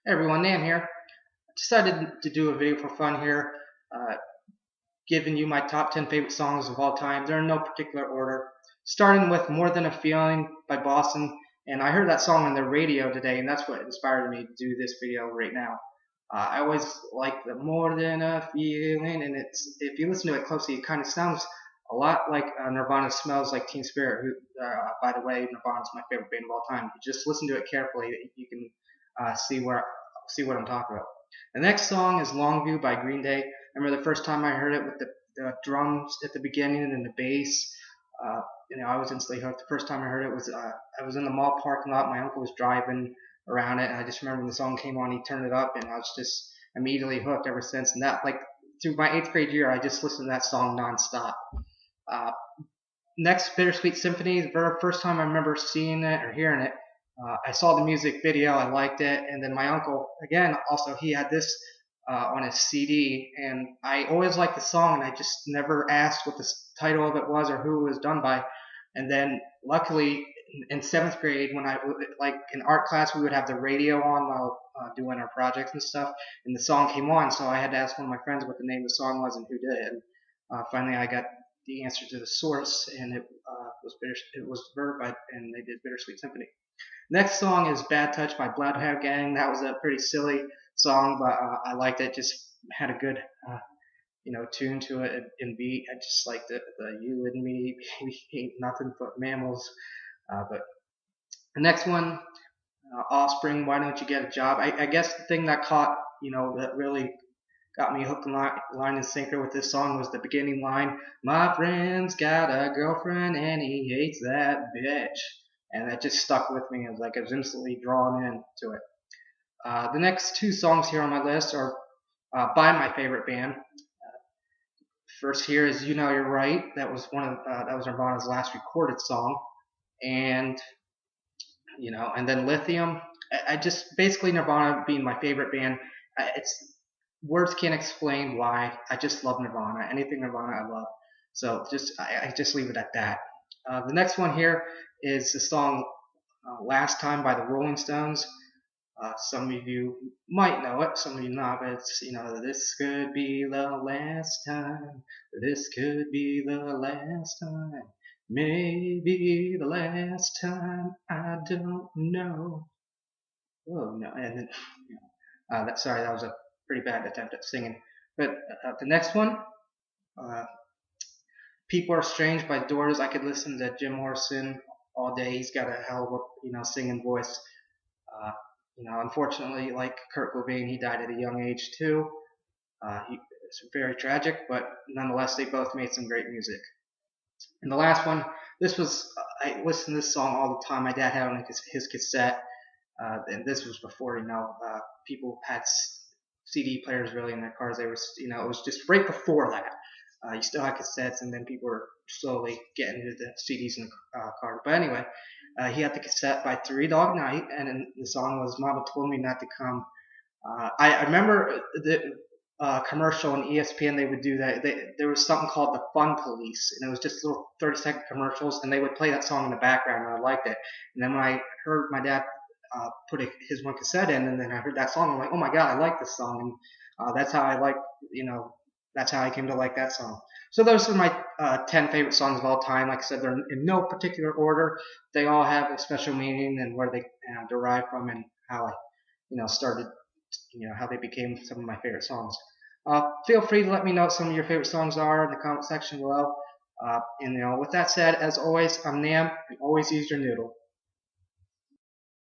Hey everyone, Nam here. Decided to do a video for fun here, uh, giving you my top 10 favorite songs of all time. They're in no particular order. Starting with More Than a Feeling by Boston, and I heard that song on the radio today, and that's what inspired me to do this video right now. I always like the More Than a Feeling, and if you listen to it closely, it kind of sounds a lot like Nirvana's Smells Like Teen Spirit. By the way, Nirvana's my favorite band of all time. Just listen to it carefully, you can see what I'm talking about. The next song is Longview by Green Day. I remember the first time I heard it with the drums at the beginning and the bass. I was instantly hooked. The first time I heard it was I was in the mall parking lot. My uncle was driving around it, and I just remember when the song came on, he turned it up, and I was just immediately hooked ever since. And that, like, through my 8th grade year, I just listened to that song nonstop. Uh, Next, Bittersweet Symphony. The very first time I remember seeing it or hearing it, I saw the music video, I liked it, and then my uncle, again, also he had this on his CD, and I always liked the song, and I just never asked what the title of it was or who it was done by. And then, luckily, in 7th grade, when I like in art class, we would have the radio on while doing our projects and stuff, and the song came on, so I had to ask one of my friends what the name of the song was and who did it. And finally, I got the answer to the source, and it was Verve, and they did Bittersweet Symphony. Next song is Bad Touch by Bloodhound Gang. That was a pretty silly song, but I liked it. Just had a good, tune to it and beat. I just liked the you and me, baby, ain't nothing but mammals. But the next one, Offspring, Why Don't You Get a Job? I guess the thing that that really got me hook and line and sinker with this song was the beginning line. My friend's got a girlfriend and he hates that bitch. And that just stuck with me. I was instantly drawn into it. The next two songs here on my list are by my favorite band. First here is You Know You're Right. That was Nirvana's last recorded song. And and then Lithium. I just basically Nirvana being my favorite band. It's words can't explain why. I just love Nirvana. Anything Nirvana, I love. So I just leave it at that. The next one here is the song "Last Time" by the Rolling Stones. Some of you might know it, some of you not, but it's this could be the last time. This could be the last time. Maybe the last time. I don't know. Oh no! And then, sorry, that was a pretty bad attempt at singing. But the next one, uh, "People Are Strange" by Doors. I could listen to Jim Morrison all day. He's got a hell of a singing voice. Uh, Unfortunately, like Kurt Cobain, he died at a young age too. It's very tragic, but nonetheless, they both made some great music. And the last one, I listened to this song all the time. My dad had it on his cassette, and this was before people had CD players really in their cars. They were it was just right before that. You still had cassettes, and then people were slowly getting into the CDs in the car. But anyway, he had the cassette by Three Dog Night, and the song was "Mama Told Me Not to Come." I remember the commercial on ESPN. They would do that. There was something called the Fun Police, and it was just little 30-second commercials, and they would play that song in the background, and I liked it. And then when I heard my dad put his one cassette in, and then I heard that song, I'm like, oh my god, I like this song, and that's how I like, that's how I came to like that song. So those are my 10 favorite songs of all time. Like I said, they're in no particular order. They all have a special meaning and where they derive from, and how I, started, how they became some of my favorite songs. Feel free to let me know what some of your favorite songs are in the comment section below. And with that said, as always, I'm Nam, and always use your noodle.